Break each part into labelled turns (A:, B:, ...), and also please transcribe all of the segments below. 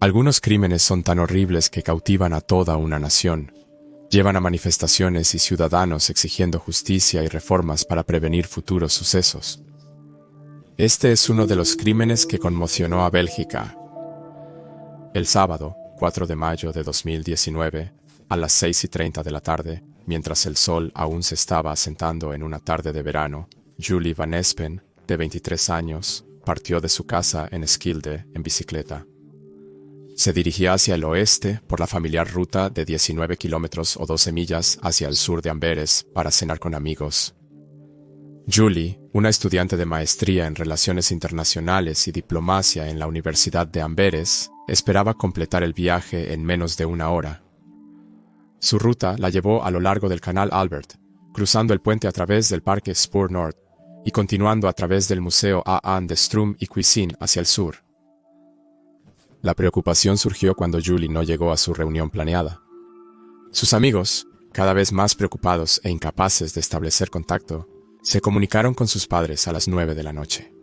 A: Algunos crímenes son tan horribles que cautivan a toda una nación. Llevan a manifestaciones y ciudadanos exigiendo justicia y reformas para prevenir futuros sucesos. Este es uno de los crímenes que conmocionó a Bélgica. El sábado, 4 de mayo de 2019, a las 6:30 de la tarde, mientras el sol aún se estaba asentando en una tarde de verano, Julie Van Espen, de 23 años, partió de su casa en Schilde en bicicleta. Se dirigía hacia el oeste por la familiar ruta de 19 kilómetros o 12 millas hacia el sur de Amberes para cenar con amigos. Julie, una estudiante de maestría en Relaciones Internacionales y Diplomacia en la Universidad de Amberes, esperaba completar el viaje en menos de una hora. Su ruta la llevó a lo largo del Canal Albert, cruzando el puente a través del Parque Spoor Nord y continuando a través del Museo Aan de Strum y Cuisine hacia el sur. La preocupación surgió cuando Julie no llegó a su reunión planeada. Sus amigos, cada vez más preocupados e incapaces de establecer contacto, se comunicaron con sus padres a las 9 de la noche.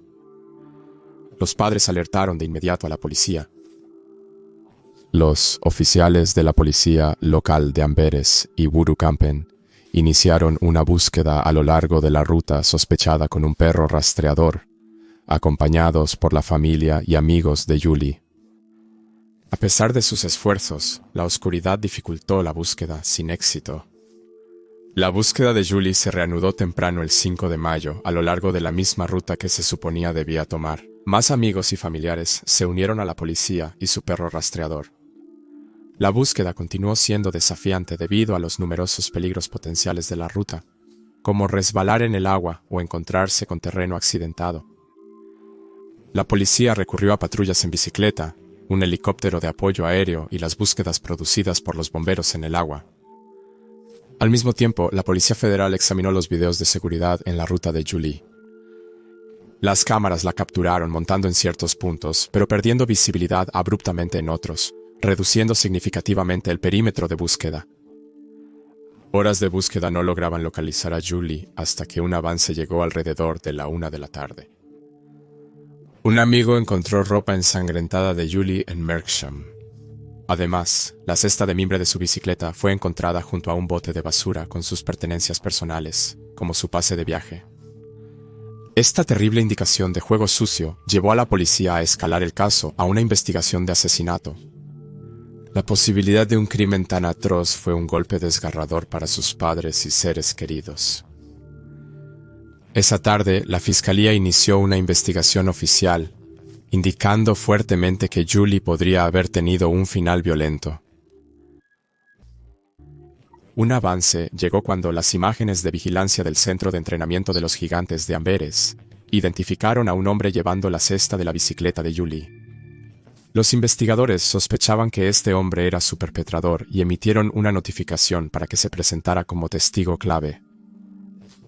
A: Los padres alertaron de inmediato a la policía. Los oficiales de la policía local de Amberes y Wurukampen iniciaron una búsqueda a lo largo de la ruta sospechada con un perro rastreador, acompañados por la familia y amigos de Julie. A pesar de sus esfuerzos, la oscuridad dificultó la búsqueda sin éxito. La búsqueda de Julie se reanudó temprano el 5 de mayo a lo largo de la misma ruta que se suponía debía tomar. Más amigos y familiares se unieron a la policía y su perro rastreador. La búsqueda continuó siendo desafiante debido a los numerosos peligros potenciales de la ruta, como resbalar en el agua o encontrarse con terreno accidentado. La policía recurrió a patrullas en bicicleta, un helicóptero de apoyo aéreo y las búsquedas producidas por los bomberos en el agua. Al mismo tiempo, la Policía Federal examinó los videos de seguridad en la ruta de Julie. Las cámaras la capturaron montando en ciertos puntos, pero perdiendo visibilidad abruptamente en otros, reduciendo significativamente el perímetro de búsqueda. Horas de búsqueda no lograban localizar a Julie hasta que un avance llegó alrededor de la 1 de la tarde. Un amigo encontró ropa ensangrentada de Julie en Merksham. Además, la cesta de mimbre de su bicicleta fue encontrada junto a un bote de basura con sus pertenencias personales, como su pase de viaje. Esta terrible indicación de juego sucio llevó a la policía a escalar el caso a una investigación de asesinato. La posibilidad de un crimen tan atroz fue un golpe desgarrador para sus padres y seres queridos. Esa tarde, la fiscalía inició una investigación oficial, indicando fuertemente que Julie podría haber tenido un final violento. Un avance llegó cuando las imágenes de vigilancia del Centro de Entrenamiento de los Gigantes de Amberes identificaron a un hombre llevando la cesta de la bicicleta de Julie. Los investigadores sospechaban que este hombre era su perpetrador y emitieron una notificación para que se presentara como testigo clave.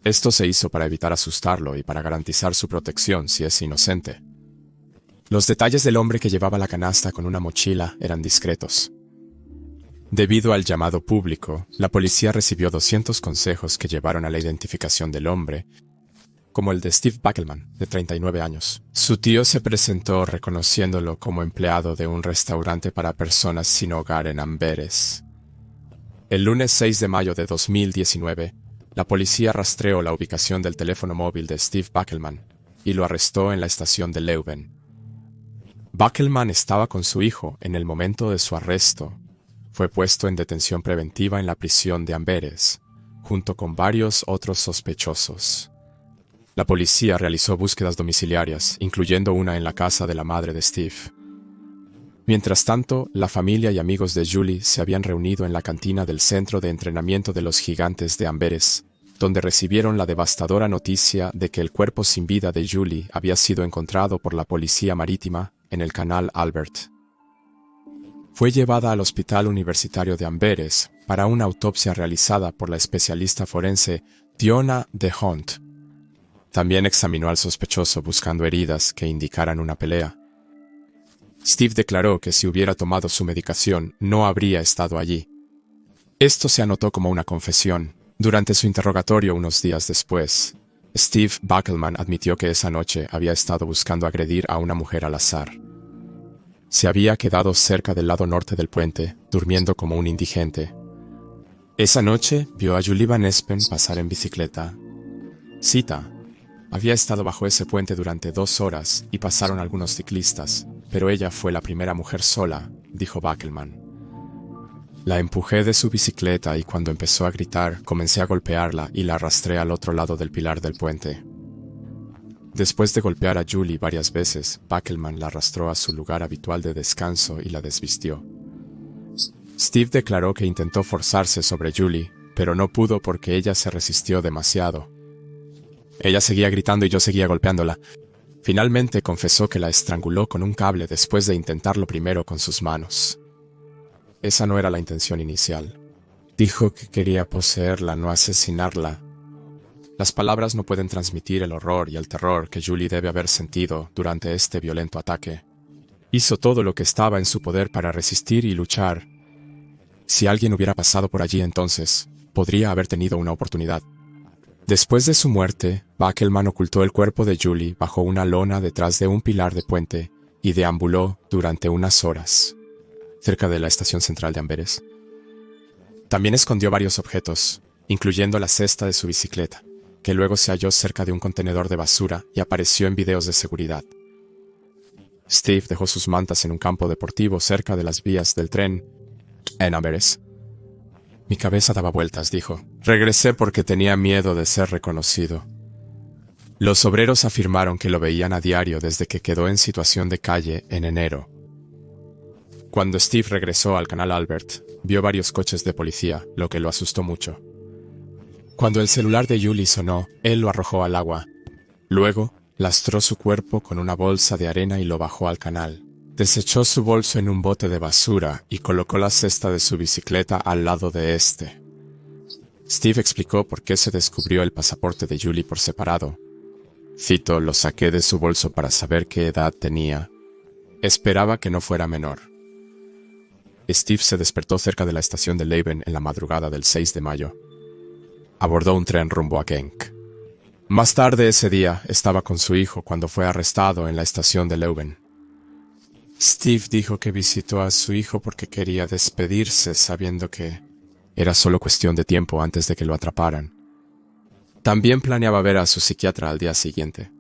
A: Esto se hizo para evitar asustarlo y para garantizar su protección si es inocente. Los detalles del hombre que llevaba la canasta con una mochila eran discretos. Debido al llamado público, la policía recibió 200 consejos que llevaron a la identificación del hombre, como el de Steve Backelman, de 39 años. Su tío se presentó reconociéndolo como empleado de un restaurante para personas sin hogar en Amberes. El lunes 6 de mayo de 2019, la policía rastreó la ubicación del teléfono móvil de Steve Backelman y lo arrestó en la estación de Leuven. Backelman estaba con su hijo en el momento de su arresto. Fue puesto en detención preventiva en la prisión de Amberes, junto con varios otros sospechosos. La policía realizó búsquedas domiciliarias, incluyendo una en la casa de la madre de Steve. Mientras tanto, la familia y amigos de Julie se habían reunido en la cantina del Centro de Entrenamiento de los Gigantes de Amberes, donde recibieron la devastadora noticia de que el cuerpo sin vida de Julie había sido encontrado por la policía marítima en el Canal Albert. Fue llevada al Hospital Universitario de Amberes para una autopsia realizada por la especialista forense Diona de Hont. También examinó al sospechoso buscando heridas que indicaran una pelea. Steve declaró que si hubiera tomado su medicación, no habría estado allí. Esto se anotó como una confesión. Durante su interrogatorio unos días después, Steve Backelman admitió que esa noche había estado buscando agredir a una mujer al azar. Se había quedado cerca del lado norte del puente, durmiendo como un indigente. Esa noche vio a Julie Van Espen pasar en bicicleta. Cita. Había estado bajo ese puente durante 2 horas y pasaron algunos ciclistas, pero ella fue la primera mujer sola, dijo Backelman. La empujé de su bicicleta y cuando empezó a gritar, comencé a golpearla y la arrastré al otro lado del pilar del puente. Después de golpear a Julie varias veces, Backelman la arrastró a su lugar habitual de descanso y la desvistió. Steve declaró que intentó forzarse sobre Julie, pero no pudo porque ella se resistió demasiado. Ella seguía gritando y yo seguía golpeándola. Finalmente confesó que la estranguló con un cable después de intentarlo primero con sus manos. Esa no era la intención inicial. Dijo que quería poseerla, no asesinarla. Las palabras no pueden transmitir el horror y el terror que Julie debe haber sentido durante este violento ataque. Hizo todo lo que estaba en su poder para resistir y luchar. Si alguien hubiera pasado por allí entonces, podría haber tenido una oportunidad. Después de su muerte, Backelman ocultó el cuerpo de Julie bajo una lona detrás de un pilar de puente y deambuló durante unas horas, cerca de la estación central de Amberes. También escondió varios objetos, incluyendo la cesta de su bicicleta, que luego se halló cerca de un contenedor de basura y apareció en videos de seguridad. Steve dejó sus mantas en un campo deportivo cerca de las vías del tren en Amberes. Mi cabeza daba vueltas, dijo. Regresé porque tenía miedo de ser reconocido. Los obreros afirmaron que lo veían a diario desde que quedó en situación de calle en enero. Cuando Steve regresó al canal Albert, vio varios coches de policía, lo que lo asustó mucho. Cuando el celular de Julie sonó, él lo arrojó al agua. Luego, lastró su cuerpo con una bolsa de arena y lo bajó al canal. Desechó su bolso en un bote de basura y colocó la cesta de su bicicleta al lado de este. Steve explicó por qué se descubrió el pasaporte de Julie por separado. Cito, lo saqué de su bolso para saber qué edad tenía. Esperaba que no fuera menor. Steve se despertó cerca de la estación de Leuven en la madrugada del 6 de mayo. Abordó un tren rumbo a Genk. Más tarde ese día estaba con su hijo cuando fue arrestado en la estación de Leuven. Steve dijo que visitó a su hijo porque quería despedirse sabiendo que era solo cuestión de tiempo antes de que lo atraparan. También planeaba ver a su psiquiatra al día siguiente.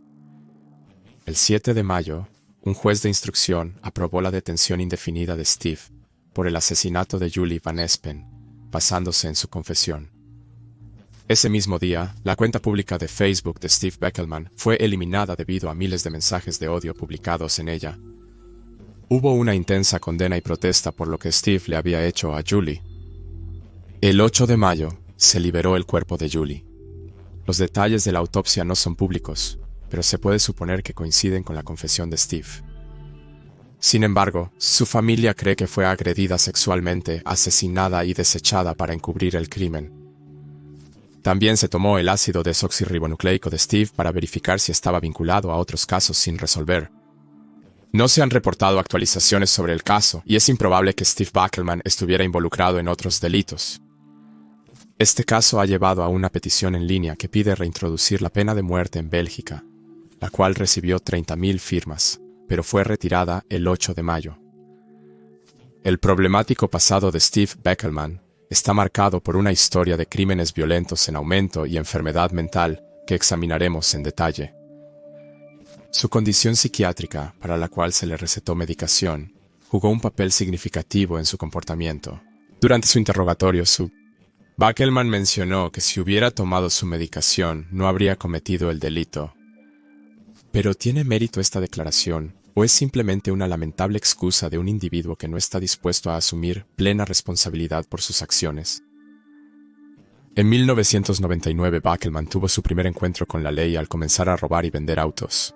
A: El 7 de mayo, un juez de instrucción aprobó la detención indefinida de Steve por el asesinato de Julie Van Espen, basándose en su confesión. Ese mismo día, la cuenta pública de Facebook de Steve Backelman fue eliminada debido a miles de mensajes de odio publicados en ella. Hubo una intensa condena y protesta por lo que Steve le había hecho a Julie. El 8 de mayo se liberó el cuerpo de Julie. Los detalles de la autopsia no son públicos, pero se puede suponer que coinciden con la confesión de Steve. Sin embargo, su familia cree que fue agredida sexualmente, asesinada y desechada para encubrir el crimen. También se tomó el ácido desoxirribonucleico de Steve para verificar si estaba vinculado a otros casos sin resolver. No se han reportado actualizaciones sobre el caso y es improbable que Steve Backelman estuviera involucrado en otros delitos. Este caso ha llevado a una petición en línea que pide reintroducir la pena de muerte en Bélgica, la cual recibió 30.000 firmas, pero fue retirada el 8 de mayo. El problemático pasado de Steve Backelman está marcado por una historia de crímenes violentos en aumento y enfermedad mental que examinaremos en detalle. Su condición psiquiátrica, para la cual se le recetó medicación, jugó un papel significativo en su comportamiento. Durante su interrogatorio, Backelman mencionó que si hubiera tomado su medicación no habría cometido el delito. ¿Pero tiene mérito esta declaración o es simplemente una lamentable excusa de un individuo que no está dispuesto a asumir plena responsabilidad por sus acciones? En 1999, Backelman tuvo su primer encuentro con la ley al comenzar a robar y vender autos.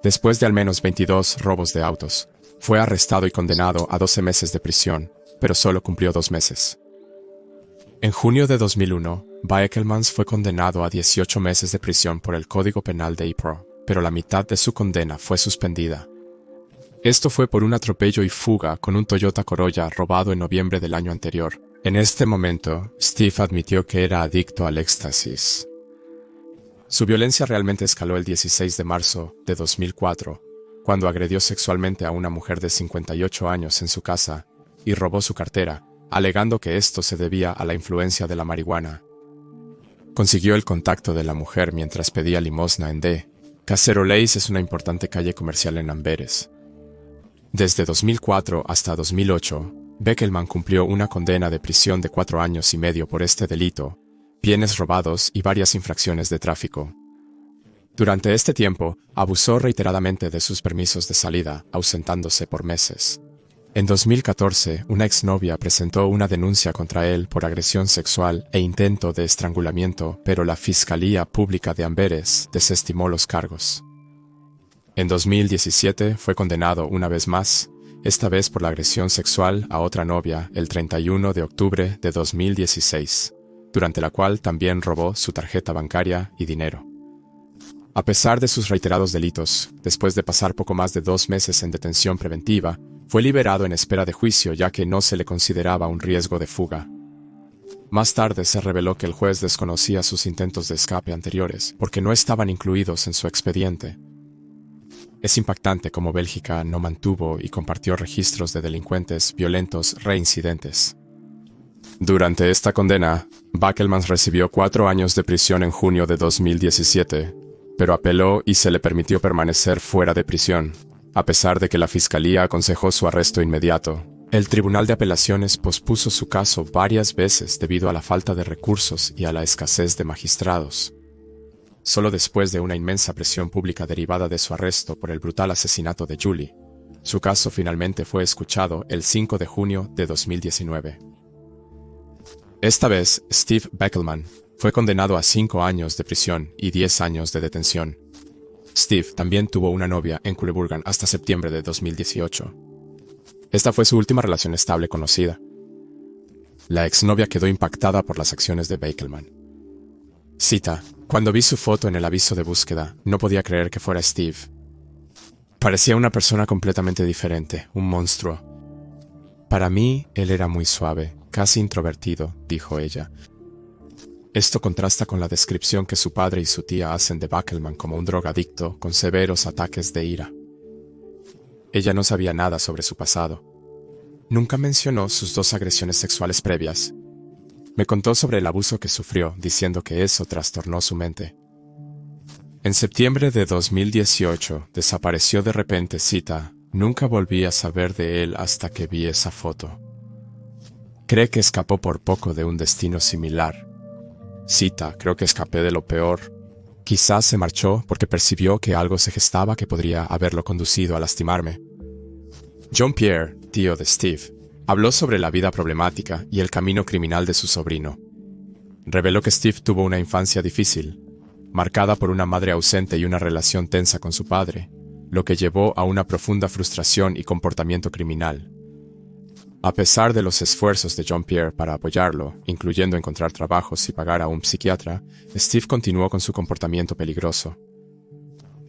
A: Después de al menos 22 robos de autos, fue arrestado y condenado a 12 meses de prisión, pero solo cumplió 2 meses. En junio de 2001, Backelman fue condenado a 18 meses de prisión por el Código Penal de Ypres, pero la mitad de su condena fue suspendida. Esto fue por un atropello y fuga con un Toyota Corolla robado en noviembre del año anterior. En este momento, Steve admitió que era adicto al éxtasis. Su violencia realmente escaló el 16 de marzo de 2004, cuando agredió sexualmente a una mujer de 58 años en su casa y robó su cartera, alegando que esto se debía a la influencia de la marihuana. Consiguió el contacto de la mujer mientras pedía limosna en D. Caceroleis es una importante calle comercial en Amberes. Desde 2004 hasta 2008, Beckelman cumplió una condena de prisión de 4 años y medio por este delito, bienes robados y varias infracciones de tráfico. Durante este tiempo, abusó reiteradamente de sus permisos de salida, ausentándose por meses. En 2014, una exnovia presentó una denuncia contra él por agresión sexual e intento de estrangulamiento, pero la Fiscalía Pública de Amberes desestimó los cargos. En 2017 fue condenado una vez más, esta vez por la agresión sexual a otra novia el 31 de octubre de 2016, durante la cual también robó su tarjeta bancaria y dinero. A pesar de sus reiterados delitos, después de pasar poco más de 2 meses en detención preventiva, fue liberado en espera de juicio ya que no se le consideraba un riesgo de fuga. Más tarde se reveló que el juez desconocía sus intentos de escape anteriores porque no estaban incluidos en su expediente. Es impactante cómo Bélgica no mantuvo y compartió registros de delincuentes violentos reincidentes. Durante esta condena, Beckelman recibió 4 años de prisión en junio de 2017, pero apeló y se le permitió permanecer fuera de prisión, a pesar de que la Fiscalía aconsejó su arresto inmediato. El Tribunal de Apelaciones pospuso su caso varias veces debido a la falta de recursos y a la escasez de magistrados. Solo después de una inmensa presión pública derivada de su arresto por el brutal asesinato de Julie, su caso finalmente fue escuchado el 5 de junio de 2019. Esta vez, Steve Beckelman fue condenado a 5 años de prisión y 10 años de detención. Steve también tuvo una novia en Culeburgan hasta septiembre de 2018. Esta fue su última relación estable conocida. La exnovia quedó impactada por las acciones de Beckelman. Cita: cuando vi su foto en el aviso de búsqueda, no podía creer que fuera Steve. Parecía una persona completamente diferente, un monstruo. Para mí, él era muy suave, casi introvertido, dijo ella. Esto contrasta con la descripción que su padre y su tía hacen de Beckelman como un drogadicto con severos ataques de ira. Ella no sabía nada sobre su pasado. Nunca mencionó sus 2 agresiones sexuales previas. Me contó sobre el abuso que sufrió, diciendo que eso trastornó su mente. En septiembre de 2018 desapareció de repente. Cita: nunca volví a saber de él hasta que vi esa foto. Cree que escapó por poco de un destino similar. Cita: creo que escapé de lo peor. Quizás se marchó porque percibió que algo se gestaba que podría haberlo conducido a lastimarme. Jean-Pierre, tío de Steve, habló sobre la vida problemática y el camino criminal de su sobrino. Reveló que Steve tuvo una infancia difícil, marcada por una madre ausente y una relación tensa con su padre, lo que llevó a una profunda frustración y comportamiento criminal. A pesar de los esfuerzos de Jean-Pierre para apoyarlo, incluyendo encontrar trabajos y pagar a un psiquiatra, Steve continuó con su comportamiento peligroso.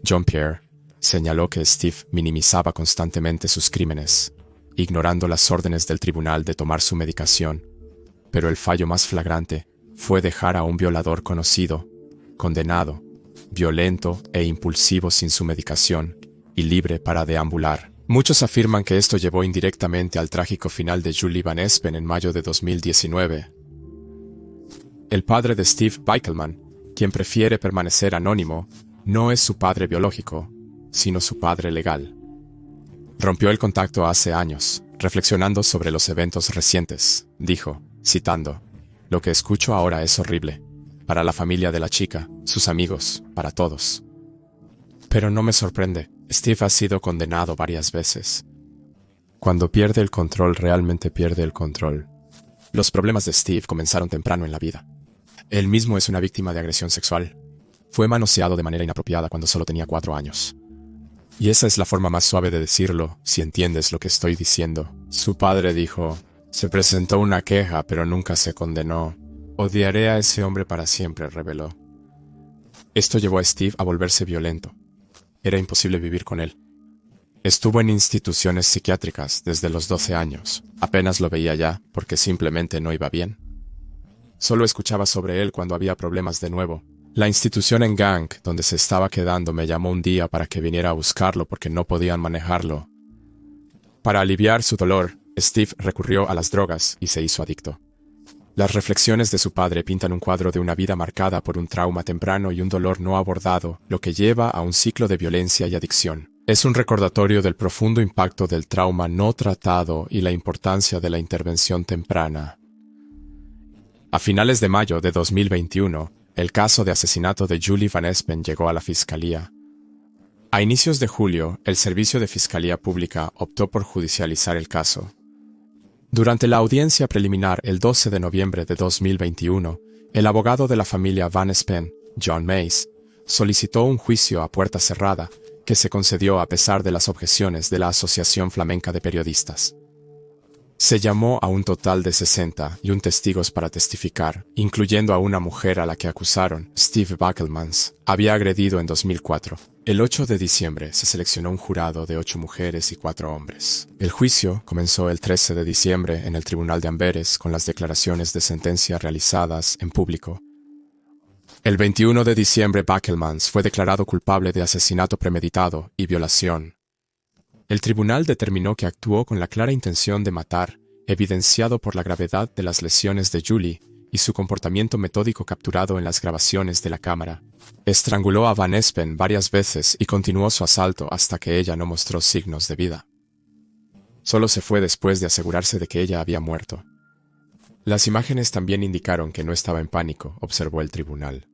A: Jean-Pierre señaló que Steve minimizaba constantemente sus crímenes, ignorando las órdenes del tribunal de tomar su medicación, pero el fallo más flagrante fue dejar a un violador conocido, condenado, violento e impulsivo sin su medicación y libre para deambular. Muchos afirman que esto llevó indirectamente al trágico final de Julie Van Espen en mayo de 2019. El padre de Steve Beckelman, quien prefiere permanecer anónimo, no es su padre biológico, sino su padre legal. Rompió el contacto hace años, reflexionando sobre los eventos recientes. Dijo, citando: lo que escucho ahora es horrible, para la familia de la chica, sus amigos, para todos. Pero no me sorprende. Steve ha sido condenado varias veces. Cuando pierde el control, realmente pierde el control. Los problemas de Steve comenzaron temprano en la vida. Él mismo es una víctima de agresión sexual. Fue manoseado de manera inapropiada cuando solo tenía 4 años. Y esa es la forma más suave de decirlo, si entiendes lo que estoy diciendo. Su padre dijo: se presentó una queja, pero nunca se condenó. Odiaré a ese hombre para siempre, reveló. Esto llevó a Steve a volverse violento. Era imposible vivir con él. Estuvo en instituciones psiquiátricas desde los 12 años. Apenas lo veía ya, porque simplemente no iba bien. Solo escuchaba sobre él cuando había problemas de nuevo. La institución en Gang, donde se estaba quedando, me llamó un día para que viniera a buscarlo porque no podían manejarlo. Para aliviar su dolor, Steve recurrió a las drogas y se hizo adicto. Las reflexiones de su padre pintan un cuadro de una vida marcada por un trauma temprano y un dolor no abordado, lo que lleva a un ciclo de violencia y adicción. Es un recordatorio del profundo impacto del trauma no tratado y la importancia de la intervención temprana. A finales de mayo de 2021, el caso de asesinato de Julie Van Espen llegó a la Fiscalía. A inicios de julio, el Servicio de Fiscalía Pública optó por judicializar el caso. Durante la audiencia preliminar el 12 de noviembre de 2021, el abogado de la familia Van Espen, John Mays, solicitó un juicio a puerta cerrada que se concedió a pesar de las objeciones de la Asociación Flamenca de Periodistas. Se llamó a un total de 61 testigos para testificar, incluyendo a una mujer a la que acusaron, Steve Backelmans, había agredido en 2004. El 8 de diciembre se seleccionó un jurado de 8 mujeres y 4 hombres. El juicio comenzó el 13 de diciembre en el Tribunal de Amberes con las declaraciones de sentencia realizadas en público. El 21 de diciembre Backelmans fue declarado culpable de asesinato premeditado y violación. El tribunal determinó que actuó con la clara intención de matar, evidenciado por la gravedad de las lesiones de Julie y su comportamiento metódico capturado en las grabaciones de la cámara. Estranguló a Van Espen varias veces y continuó su asalto hasta que ella no mostró signos de vida. Solo se fue después de asegurarse de que ella había muerto. Las imágenes también indicaron que no estaba en pánico, observó el tribunal.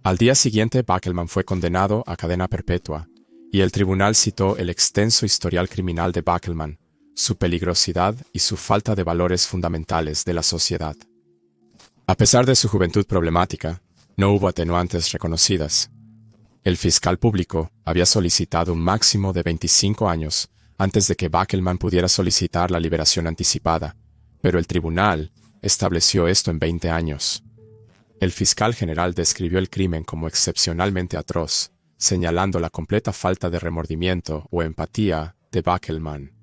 A: Al día siguiente, Backelman fue condenado a cadena perpetua, y el tribunal citó el extenso historial criminal de Backelman, su peligrosidad y su falta de valores fundamentales de la sociedad. A pesar de su juventud problemática, no hubo atenuantes reconocidas. El fiscal público había solicitado un máximo de 25 años antes de que Backelman pudiera solicitar la liberación anticipada, pero el tribunal estableció esto en 20 años. El fiscal general describió el crimen como excepcionalmente atroz, señalando la completa falta de remordimiento o empatía de Backelman.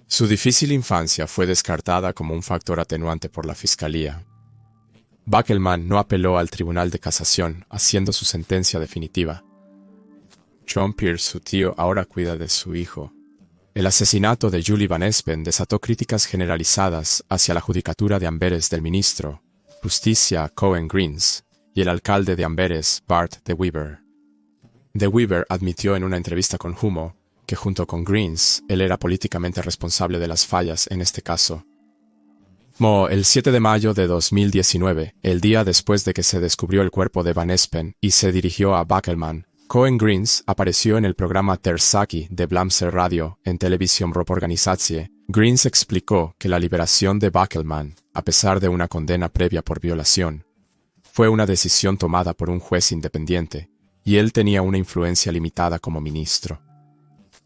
A: Su difícil infancia fue descartada como un factor atenuante por la fiscalía. Backelman no apeló al Tribunal de Casación, haciendo su sentencia definitiva. John Pierce, su tío, ahora cuida de su hijo. El asesinato de Julie Van Espen desató críticas generalizadas hacia la judicatura de Amberes del ministro Justicia Cohen Greens y el alcalde de Amberes, Bart De Wever. De Wever admitió en una entrevista con Humo que junto con Greens, él era políticamente responsable de las fallas en este caso. El 7 de mayo de 2019, el día después de que se descubrió el cuerpo de Van Espen y se dirigió a Backelman, Cohen Greens apareció en el programa Terzaki de Blamser Radio en Televisión Organizație. Greens explicó que la liberación de Backelman, a pesar de una condena previa por violación, fue una decisión tomada por un juez independiente, y él tenía una influencia limitada como ministro.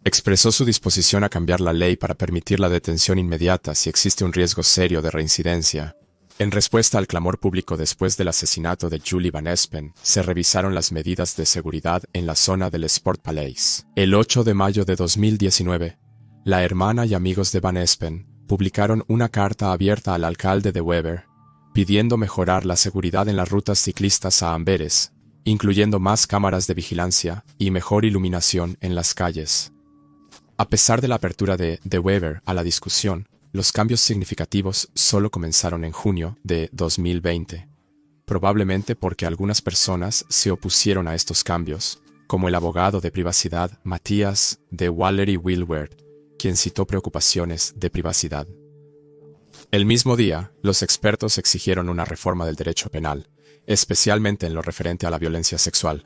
A: Expresó su disposición a cambiar la ley para permitir la detención inmediata si existe un riesgo serio de reincidencia. En respuesta al clamor público después del asesinato de Julie Van Espen, se revisaron las medidas de seguridad en la zona del Sport Palace. El 8 de mayo de 2019, la hermana y amigos de Van Espen publicaron una carta abierta al alcalde de Wever, pidiendo mejorar la seguridad en las rutas ciclistas a Amberes, incluyendo más cámaras de vigilancia y mejor iluminación en las calles. A pesar de la apertura de Wever a la discusión, los cambios significativos solo comenzaron en junio de 2020, probablemente porque algunas personas se opusieron a estos cambios, como el abogado de privacidad Matthias de Wallery Wilwert, quien citó preocupaciones de privacidad. El mismo día, los expertos exigieron una reforma del derecho penal, especialmente en lo referente a la violencia sexual.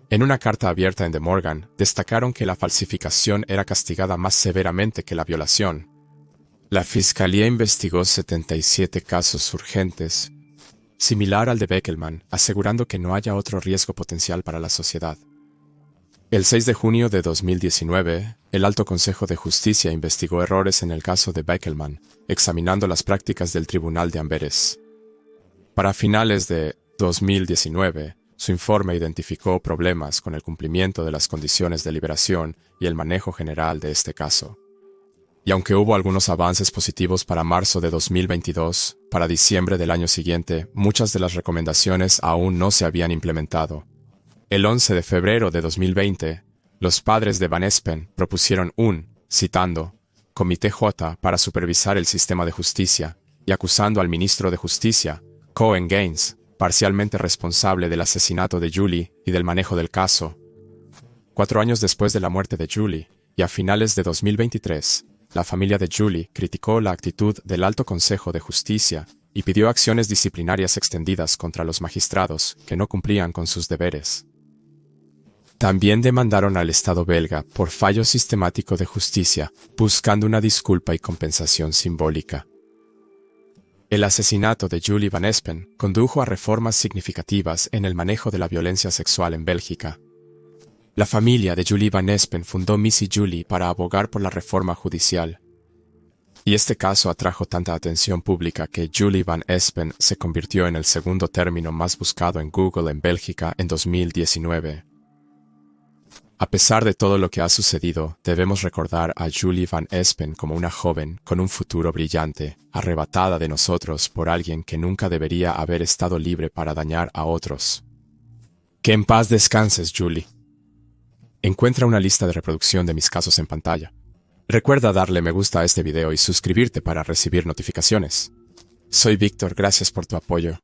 A: En una carta abierta en The Morgan, destacaron que la falsificación era castigada más severamente que la violación. La Fiscalía investigó 77 casos urgentes, similar al de Backelman, asegurando que no haya otro riesgo potencial para la sociedad. El 6 de junio de 2019, el Alto Consejo de Justicia investigó errores en el caso de Backelman, examinando las prácticas del Tribunal de Amberes. Para finales de 2019, su informe identificó problemas con el cumplimiento de las condiciones de liberación y el manejo general de este caso. Y aunque hubo algunos avances positivos para marzo de 2022, para diciembre del año siguiente, muchas de las recomendaciones aún no se habían implementado. El 11 de febrero de 2020, los padres de Van Espen propusieron citando, Comité J para supervisar el sistema de justicia, y acusando al ministro de Justicia, Cohen Gaines, parcialmente responsable del asesinato de Julie y del manejo del caso. 4 años después de la muerte de Julie, y a finales de 2023, la familia de Julie criticó la actitud del Alto Consejo de Justicia y pidió acciones disciplinarias extendidas contra los magistrados que no cumplían con sus deberes. También demandaron al Estado belga por fallo sistemático de justicia, buscando una disculpa y compensación simbólica. El asesinato de Julie Van Espen condujo a reformas significativas en el manejo de la violencia sexual en Bélgica. La familia de Julie Van Espen fundó Missie Julie para abogar por la reforma judicial. Y este caso atrajo tanta atención pública que Julie Van Espen se convirtió en el segundo término más buscado en Google en Bélgica en 2019. A pesar de todo lo que ha sucedido, debemos recordar a Julie Van Espen como una joven con un futuro brillante, arrebatada de nosotros por alguien que nunca debería haber estado libre para dañar a otros. Que en paz descanses, Julie. Encuentra una lista de reproducción de mis casos en pantalla. Recuerda darle me gusta a este video y suscribirte para recibir notificaciones. Soy Víctor, gracias por tu apoyo.